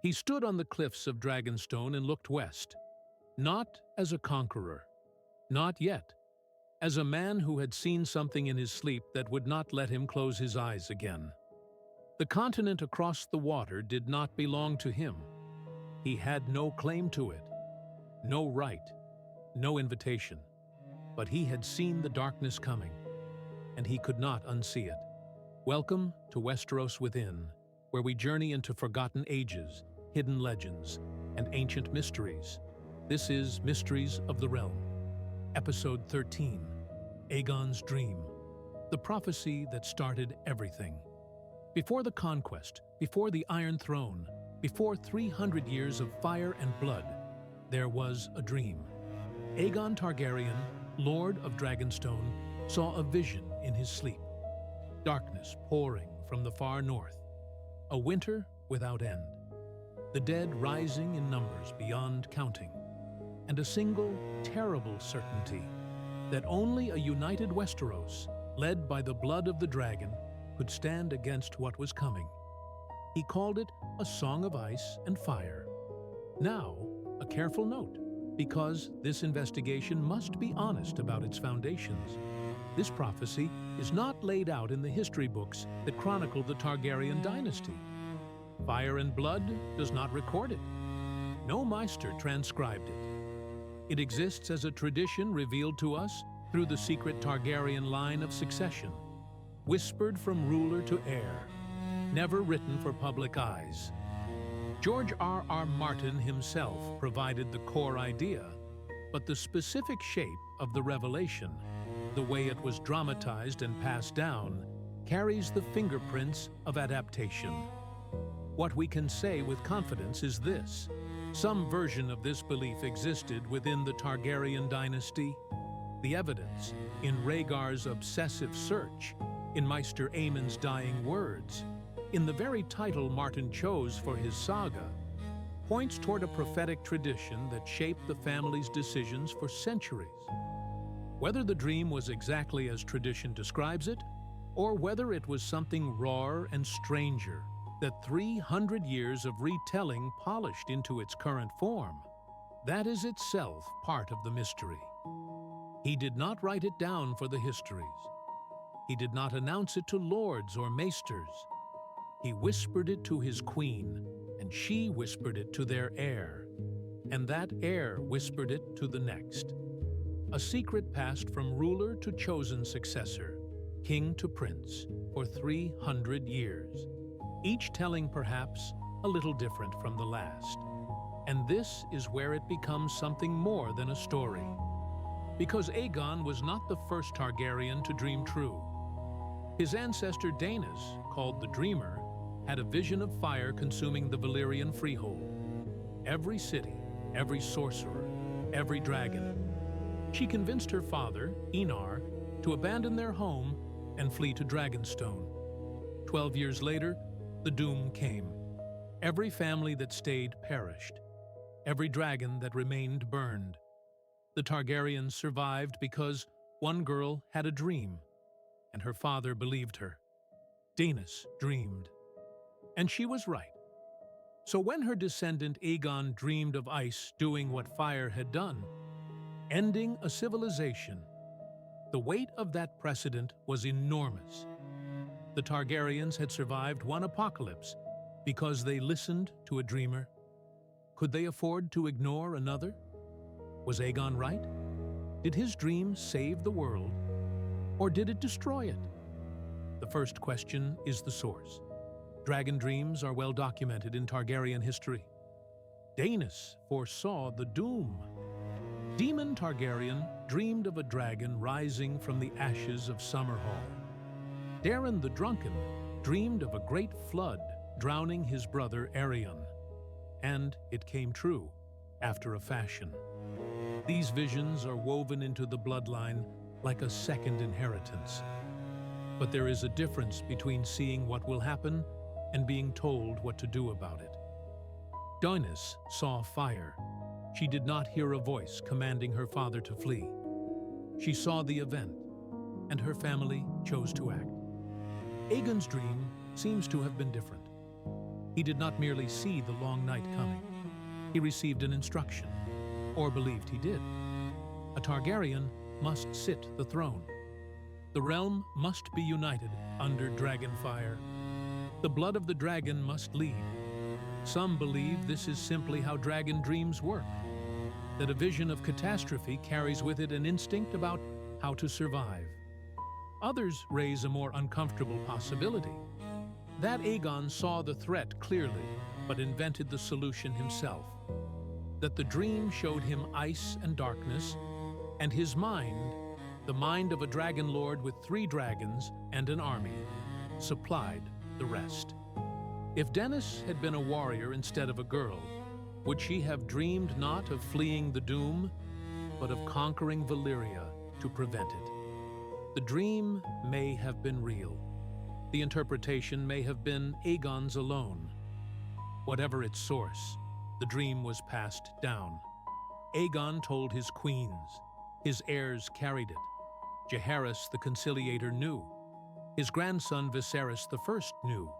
He stood on the cliffs of Dragonstone and looked west, not as a conqueror, not yet, as a man who had seen something in his sleep that would not let him close his eyes again. The continent across the water did not belong to him. He had no claim to it, no right, no invitation. But he had seen the darkness coming, and he could not unsee it. Welcome to Westeros Within, where we journey into forgotten ages, hidden legends, and ancient mysteries. This is Mysteries of the Realm, Episode 13, Aegon's Dream, the prophecy that started everything. Before the Conquest, before the Iron Throne, before 300 years of fire and blood, there was a dream. Aegon Targaryen, Lord of Dragonstone, saw a vision in his sleep. Darkness pouring from the far north. A winter without end. The dead rising in numbers beyond counting. And a single, terrible certainty that only a united Westeros, led by the blood of the dragon, could stand against what was coming. He called it a song of ice and fire. Now, a careful note, because this investigation must be honest about its foundations. This prophecy is not laid out in the history books that chronicle the Targaryen dynasty. Fire and Blood does not record it. No Meister transcribed it. It exists as a tradition revealed to us through the secret Targaryen line of succession, whispered from ruler to heir, never written for public eyes. George R.R. Martin himself provided the core idea, but the specific shape of the revelation, the way it was dramatized and passed down, carries the fingerprints of adaptation. What we can say with confidence is this: some version of this belief existed within the Targaryen dynasty. The evidence, in Rhaegar's obsessive search, in Maester Aemon's dying words, in the very title Martin chose for his saga, points toward a prophetic tradition that shaped the family's decisions for centuries. Whether the dream was exactly as tradition describes it, or whether it was something rawer and stranger that 300 years of retelling polished into its current form, that is itself part of the mystery. He did not write it down for the histories. He did not announce it to lords or maesters. He whispered it to his queen, and she whispered it to their heir, and that heir whispered it to the next. A secret passed from ruler to chosen successor, king to prince, for 300 years, each telling perhaps a little different from the last. And this is where it becomes something more than a story. Because Aegon was not the first Targaryen to dream true. His ancestor Daenerys, called the Dreamer, had a vision of fire consuming the Valyrian freehold. Every city, every sorcerer, every dragon. She convinced her father, Enar, to abandon their home and flee to Dragonstone. 12 years later, the doom came. Every family that stayed perished. Every dragon that remained burned. The Targaryens survived because one girl had a dream, and her father believed her. Daenerys dreamed. And she was right. So when her descendant Aegon dreamed of ice doing what fire had done, ending a civilization, the weight of that precedent was enormous. The Targaryens had survived one apocalypse because they listened to a dreamer. Could they afford to ignore another? Was Aegon right? Did his dream save the world, or did it destroy it? The first question is the source. Dragon dreams are well documented in Targaryen history. Daenerys foresaw the doom. Daemon Targaryen dreamed of a dragon rising from the ashes of Summerhall. Daeron the Drunken dreamed of a great flood drowning his brother Aerion. And it came true, after a fashion. These visions are woven into the bloodline like a second inheritance. But there is a difference between seeing what will happen and being told what to do about it. Daenerys saw fire. She did not hear a voice commanding her father to flee. She saw the event, and her family chose to act. Aegon's dream seems to have been different. He did not merely see the long night coming. He received an instruction, or believed he did. A Targaryen must sit the throne. The realm must be united under dragonfire. The blood of the dragon must lead. Some believe this is simply how dragon dreams work, that a vision of catastrophe carries with it an instinct about how to survive. Others raise a more uncomfortable possibility, that Aegon saw the threat clearly, but invented the solution himself. That the dream showed him ice and darkness, and his mind, the mind of a dragon lord with 3 dragons and an army, supplied the rest. If Dennis had been a warrior instead of a girl, would she have dreamed not of fleeing the doom, but of conquering Valyria to prevent it? The dream may have been real. The interpretation may have been Aegon's alone. Whatever its source, the dream was passed down. Aegon told his queens. His heirs carried it. Jaehaerys the Conciliator knew. His grandson Viserys I knew.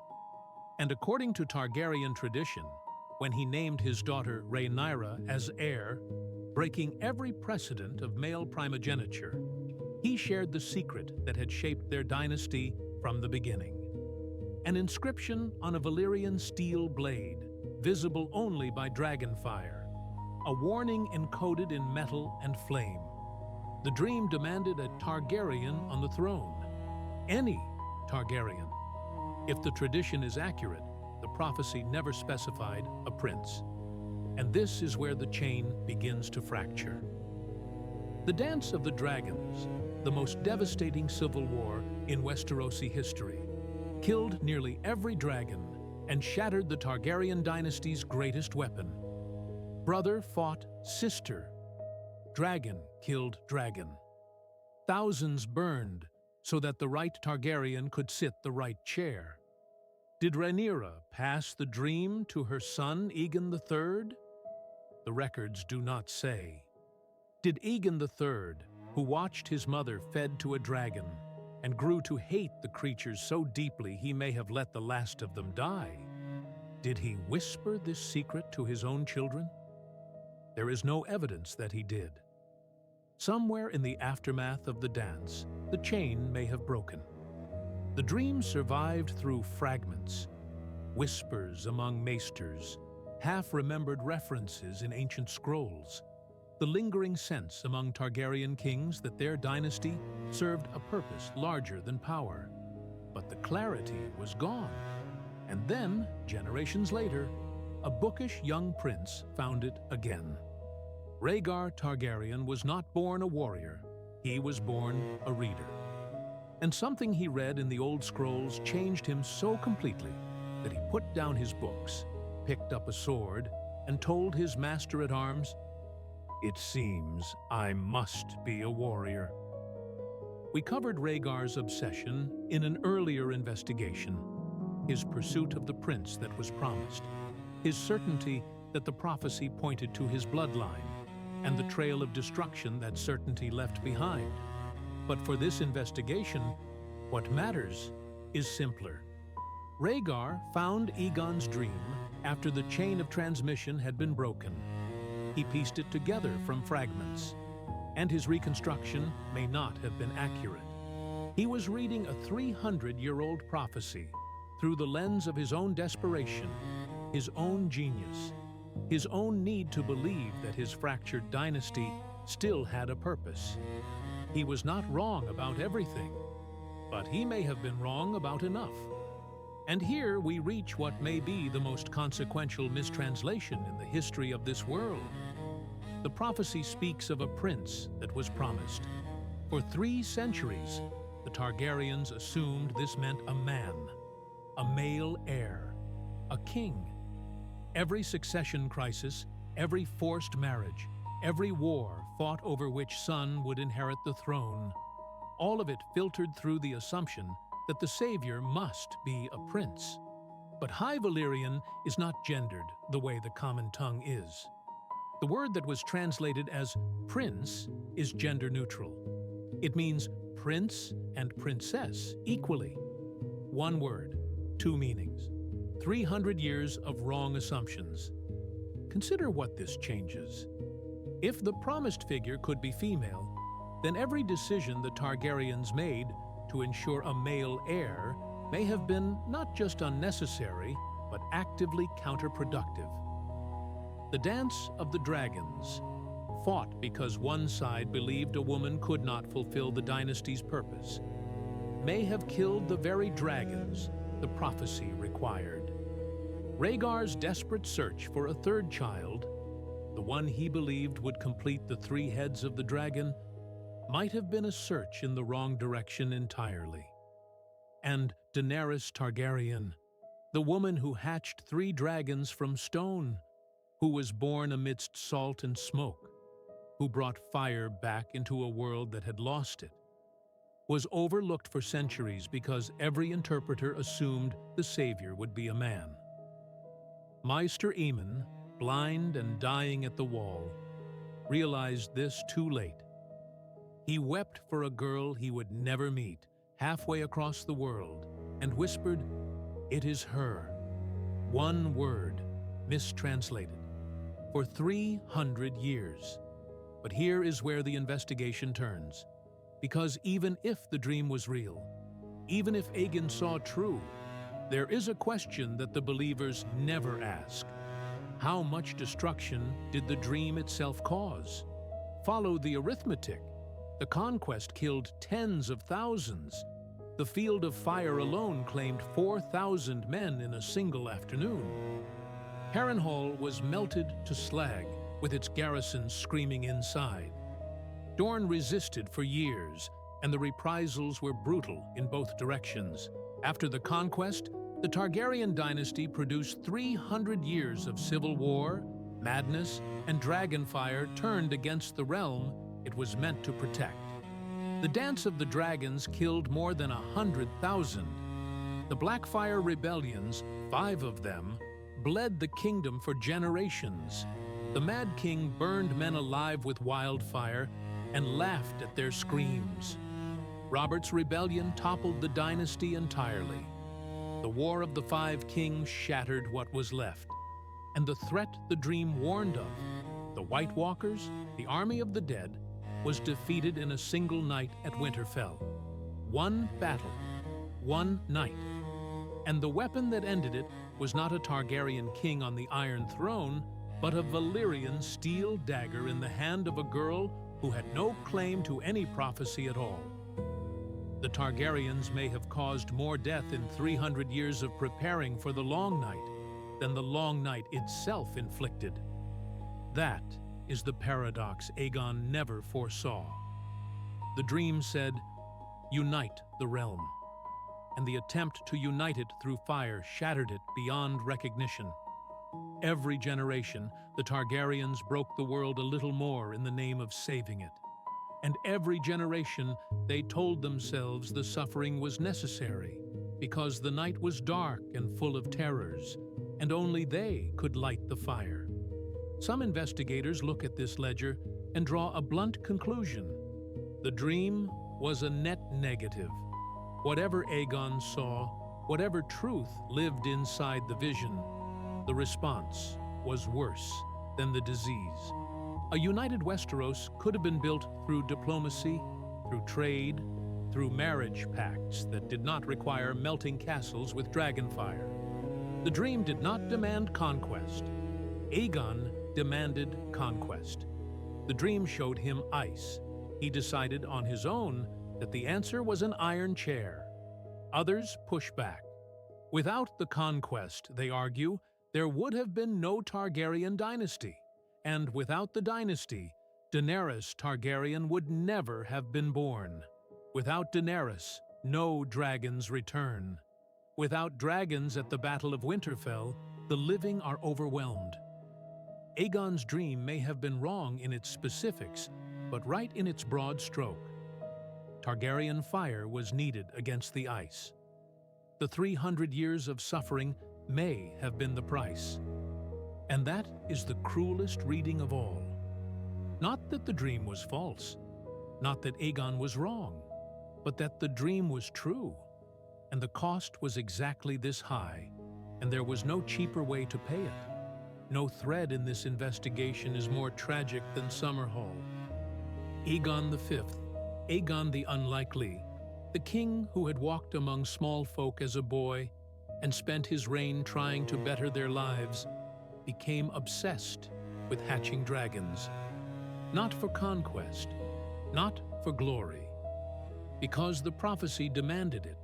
And according to Targaryen tradition, when he named his daughter Rhaenyra as heir, breaking every precedent of male primogeniture, he shared the secret that had shaped their dynasty from the beginning. An inscription on a Valyrian steel blade, visible only by dragonfire, a warning encoded in metal and flame. The dream demanded a Targaryen on the throne. Any Targaryen. If the tradition is accurate, the prophecy never specified a prince. And this is where the chain begins to fracture. The Dance of the Dragons, the most devastating civil war in Westerosi history, killed nearly every dragon and shattered the Targaryen dynasty's greatest weapon. Brother fought sister. Dragon killed dragon. Thousands burned so that the right Targaryen could sit the right chair. Did Rhaenyra pass the dream to her son Aegon III? The records do not say. Did Aegon III, who watched his mother fed to a dragon and grew to hate the creatures so deeply he may have let the last of them die, did he whisper this secret to his own children? There is no evidence that he did. Somewhere in the aftermath of the dance, the chain may have broken. The dream survived through fragments, whispers among maesters, half-remembered references in ancient scrolls, the lingering sense among Targaryen kings that their dynasty served a purpose larger than power. But the clarity was gone. And then, generations later, a bookish young prince found it again. Rhaegar Targaryen was not born a warrior, he was born a reader. And something he read in the old scrolls changed him so completely that he put down his books, picked up a sword, and told his master-at-arms, "It seems I must be a warrior." We covered Rhaegar's obsession in an earlier investigation, his pursuit of the prince that was promised, his certainty that the prophecy pointed to his bloodline, and the trail of destruction that certainty left behind. But for this investigation, what matters is simpler. Rhaegar found Aegon's dream after the chain of transmission had been broken. He pieced it together from fragments, and his reconstruction may not have been accurate. He was reading a 300-year-old prophecy through the lens of his own desperation, his own genius, his own need to believe that his fractured dynasty still had a purpose. He was not wrong about everything, but he may have been wrong about enough. And here we reach what may be the most consequential mistranslation in the history of this world. The prophecy speaks of a prince that was promised. For 3 centuries, the Targaryens assumed this meant a man, a male heir, a king. Every succession crisis, every forced marriage, every war fought over which son would inherit the throne, all of it filtered through the assumption that the savior must be a prince. But High Valyrian is not gendered the way the common tongue is. The word that was translated as prince is gender neutral. It means prince and princess equally. One word, 2 meanings. 300 years of wrong assumptions. Consider what this changes. If the promised figure could be female, then every decision the Targaryens made to ensure a male heir may have been not just unnecessary, but actively counterproductive. The Dance of the Dragons fought because one side believed a woman could not fulfill the dynasty's purpose, may have killed the very dragons the prophecy required. Rhaegar's desperate search for a third child, the one he believed would complete the 3 heads of the dragon, might have been a search in the wrong direction entirely. And Daenerys Targaryen, the woman who hatched 3 dragons from stone, who was born amidst salt and smoke, who brought fire back into a world that had lost it, was overlooked for centuries because every interpreter assumed the savior would be a man. Maester Aemon, blind and dying at the wall, realized this too late. He wept for a girl he would never meet, halfway across the world, and whispered, "It is her." One word, mistranslated, for 300 years. But here is where the investigation turns. Because even if the dream was real, even if Aegon saw true, there is a question that the believers never ask. How much destruction did the dream itself cause? Follow the arithmetic. The Conquest killed tens of thousands. The Field of Fire alone claimed 4,000 men in a single afternoon. Harrenhal was melted to slag, with its garrison screaming inside. Dorne resisted for years, and the reprisals were brutal in both directions. After the Conquest, the Targaryen dynasty produced 300 years of civil war, madness, and dragonfire turned against the realm it was meant to protect. The Dance of the Dragons killed more than 100,000. The Blackfire rebellions, 5 of them, bled the kingdom for generations. The Mad King burned men alive with wildfire and laughed at their screams. Robert's rebellion toppled the dynasty entirely. The War of the 5 Kings shattered what was left. And the threat the dream warned of, the White Walkers, the army of the dead, was defeated in a single night at Winterfell. One battle, one night. And the weapon that ended it was not a Targaryen king on the Iron Throne, but a Valyrian steel dagger in the hand of a girl who had no claim to any prophecy at all. The Targaryens may have caused more death in 300 years of preparing for the Long Night than the Long Night itself inflicted. That is the paradox Aegon never foresaw. The dream said, "Unite the realm," and the attempt to unite it through fire shattered it beyond recognition. Every generation, the Targaryens broke the world a little more in the name of saving it. And every generation, they told themselves the suffering was necessary because the night was dark and full of terrors, and only they could light the fire. Some investigators look at this ledger and draw a blunt conclusion. The dream was a net negative. Whatever Aegon saw, whatever truth lived inside the vision, the response was worse than the disease. A united Westeros could have been built through diplomacy, through trade, through marriage pacts that did not require melting castles with dragonfire. The dream did not demand conquest. Aegon demanded conquest. The dream showed him ice. He decided on his own that the answer was an iron chair. Others push back. Without the conquest, they argue, there would have been no Targaryen dynasty. And without the dynasty, Daenerys Targaryen would never have been born. Without Daenerys, no dragons return. Without dragons at the Battle of Winterfell, the living are overwhelmed. Aegon's dream may have been wrong in its specifics, but right in its broad stroke. Targaryen fire was needed against the ice. The 300 years of suffering may have been the price. And that is the cruelest reading of all. Not that the dream was false, not that Aegon was wrong, but that the dream was true, and the cost was exactly this high, and there was no cheaper way to pay it. No thread in this investigation is more tragic than Summerhall. Aegon V, Aegon the Unlikely, the king who had walked among small folk as a boy and spent his reign trying to better their lives, became obsessed with hatching dragons. Not for conquest, not for glory, because the prophecy demanded it,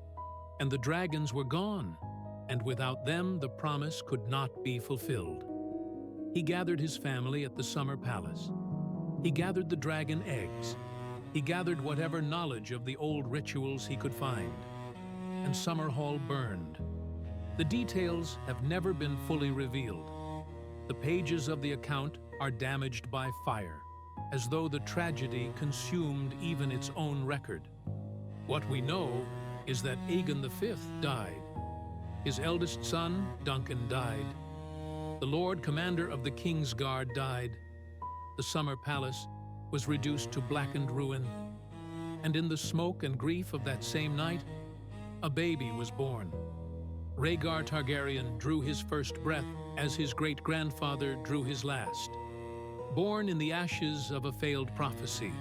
and the dragons were gone, and without them the promise could not be fulfilled. He gathered his family at the summer palace. He gathered the dragon eggs. He gathered whatever knowledge of the old rituals he could find. And Summerhall burned. The details have never been fully revealed. The pages of the account are damaged by fire, as though the tragedy consumed even its own record. What we know is that Aegon V died. His eldest son, Duncan, died. The Lord Commander of the King's Guard died. The summer palace was reduced to blackened ruin. And in the smoke and grief of that same night, a baby was born. Rhaegar Targaryen drew his first breath as his great-grandfather drew his last. Born in the ashes of a failed prophecy.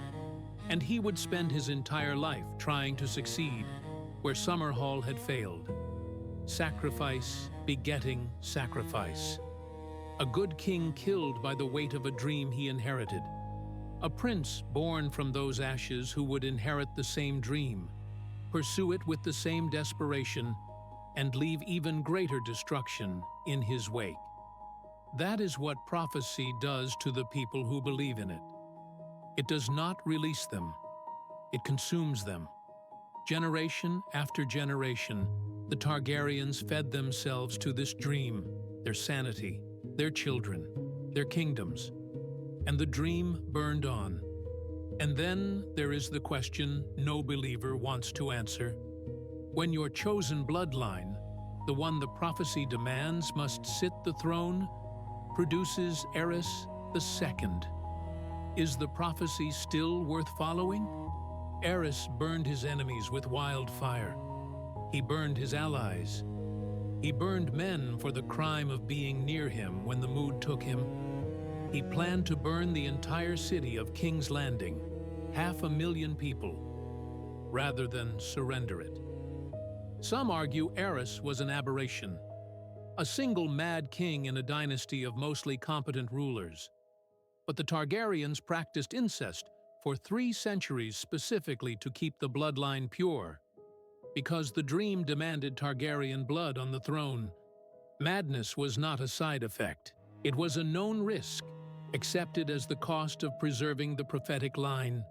And he would spend his entire life trying to succeed where Summerhall had failed. Sacrifice begetting sacrifice. A good king killed by the weight of a dream he inherited. A prince born from those ashes who would inherit the same dream, pursue it with the same desperation, and leave even greater destruction in his wake. That is what prophecy does to the people who believe in it. It does not release them. It consumes them. Generation after generation, the Targaryens fed themselves to this dream, their sanity, their children, their kingdoms, and the dream burned on. And then there is the question no believer wants to answer. When your chosen bloodline, the one the prophecy demands must sit the throne, produces Aerys II, is the prophecy still worth following? Aerys burned his enemies with wildfire. He burned his allies. He burned men for the crime of being near him when the mood took him. He planned to burn the entire city of King's Landing, 500,000 people, rather than surrender it. Some argue Aerys was an aberration, a single mad king in a dynasty of mostly competent rulers. But the Targaryens practiced incest for 3 centuries specifically to keep the bloodline pure, because the dream demanded Targaryen blood on the throne. Madness was not a side effect. It was a known risk, accepted as the cost of preserving the prophetic line.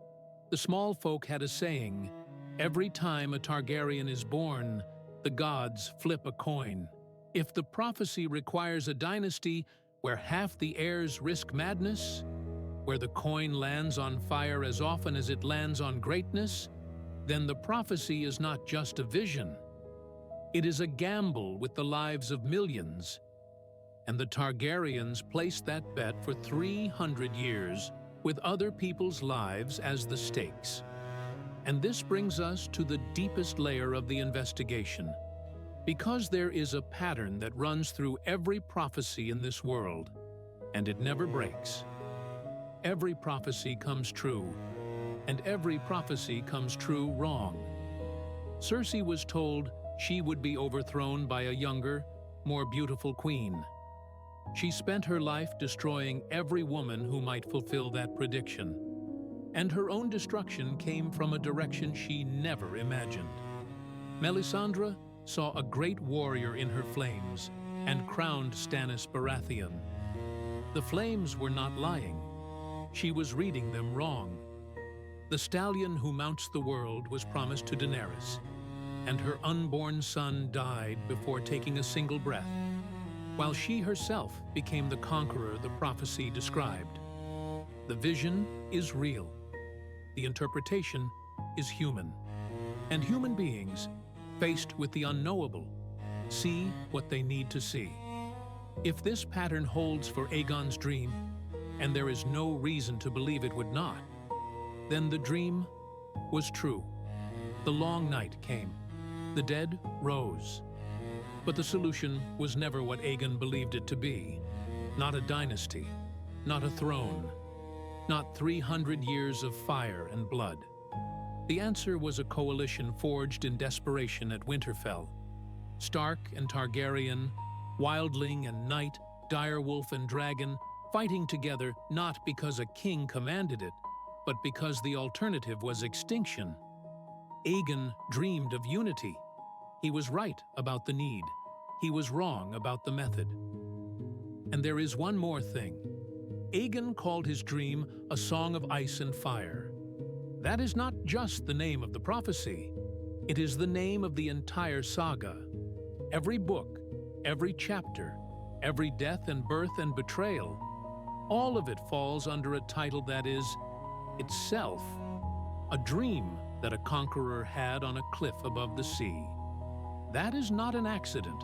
The small folk had a saying, every time a Targaryen is born, the gods flip a coin. If the prophecy requires a dynasty where half the heirs risk madness, where the coin lands on fire as often as it lands on greatness, then the prophecy is not just a vision. It is a gamble with the lives of millions. And the Targaryens placed that bet for 300 years, with other people's lives as the stakes. And this brings us to the deepest layer of the investigation. Because there is a pattern that runs through every prophecy in this world, and it never breaks. Every prophecy comes true, and every prophecy comes true wrong. Cersei was told she would be overthrown by a younger, more beautiful queen. She spent her life destroying every woman who might fulfill that prediction. And her own destruction came from a direction she never imagined. Melisandre saw a great warrior in her flames and crowned Stannis Baratheon. The flames were not lying. She was reading them wrong. The stallion who mounts the world was promised to Daenerys, and her unborn son died before taking a single breath, while she herself became the conqueror the prophecy described. The vision is real. The interpretation is human. And human beings, faced with the unknowable, see what they need to see. If this pattern holds for Aegon's dream, and there is no reason to believe it would not, then the dream was true. The long night came. The dead rose. But the solution was never what Aegon believed it to be. Not a dynasty, not a throne, not 300 years of fire and blood. The answer was a coalition forged in desperation at Winterfell. Stark and Targaryen, wildling and knight, direwolf and dragon, fighting together not because a king commanded it, but because the alternative was extinction. Aegon dreamed of unity. He was right about the need. He was wrong about the method. And there is one more thing. Aegon called his dream a song of ice and fire. That is not just the name of the prophecy. It is the name of the entire saga. Every book, every chapter, every death and birth and betrayal, all of it falls under a title that is, itself, a dream that a conqueror had on a cliff above the sea. That is not an accident.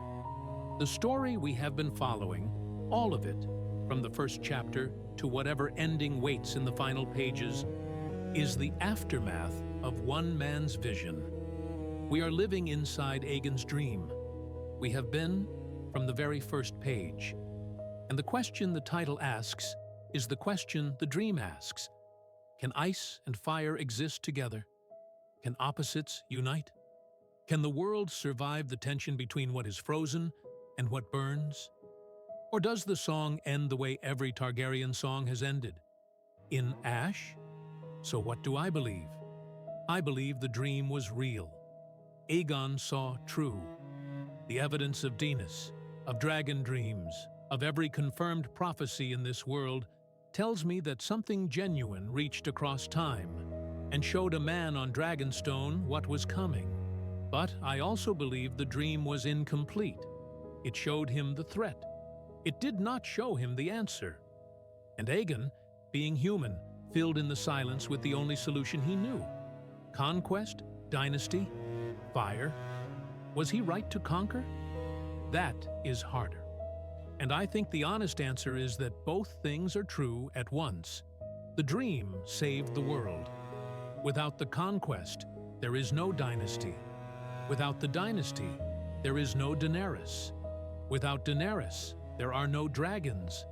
The story we have been following, all of it, from the first chapter to whatever ending waits in the final pages, is the aftermath of one man's vision. We are living inside Aegon's dream. We have been from the very first page. And the question the title asks is the question the dream asks. Can ice and fire exist together? Can opposites unite? Can the world survive the tension between what is frozen and what burns? Or does the song end the way every Targaryen song has ended? In ash? So what do I believe? I believe the dream was real. Aegon saw true. The evidence of Dinas, of dragon dreams, of every confirmed prophecy in this world tells me that something genuine reached across time and showed a man on Dragonstone what was coming. But I also believe the dream was incomplete. It showed him the threat. It did not show him the answer. And Aegon, being human, filled in the silence with the only solution he knew. Conquest, dynasty, fire. Was he right to conquer? That is harder. And I think the honest answer is that both things are true at once. The dream saved the world. Without the conquest, there is no dynasty. Without the dynasty, there is no Daenerys. Without Daenerys, there are no dragons.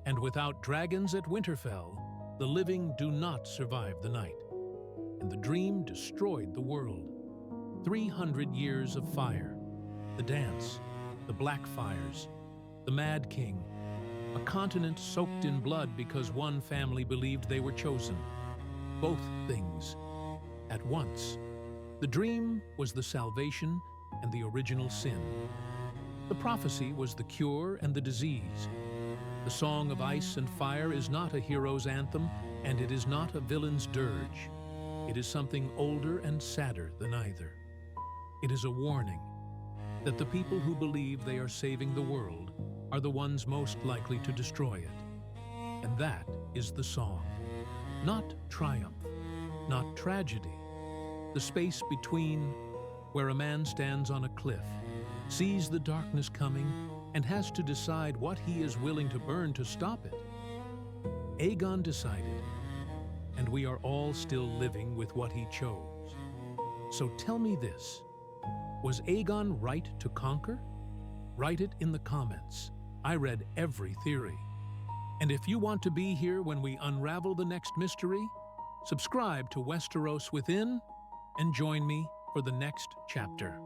And without dragons at Winterfell, the living do not survive the night. And the dream destroyed the world. 300 years of fire, the dance, the black fires, the Mad King, a continent soaked in blood because one family believed they were chosen. Both things at once. The dream was the salvation and the original sin. The prophecy was the cure and the disease. The song of ice and fire is not a hero's anthem, and it is not a villain's dirge. It is something older and sadder than either. It is a warning that the people who believe they are saving the world are the ones most likely to destroy it. And that is the song. Not triumph, not tragedy. The space between, where a man stands on a cliff, sees the darkness coming, and has to decide what he is willing to burn to stop it. Aegon decided, and we are all still living with what he chose. So tell me this, was Aegon right to conquer? Write it in the comments. I read every theory. And if you want to be here when we unravel the next mystery, subscribe to Westeros Within and join me for the next chapter.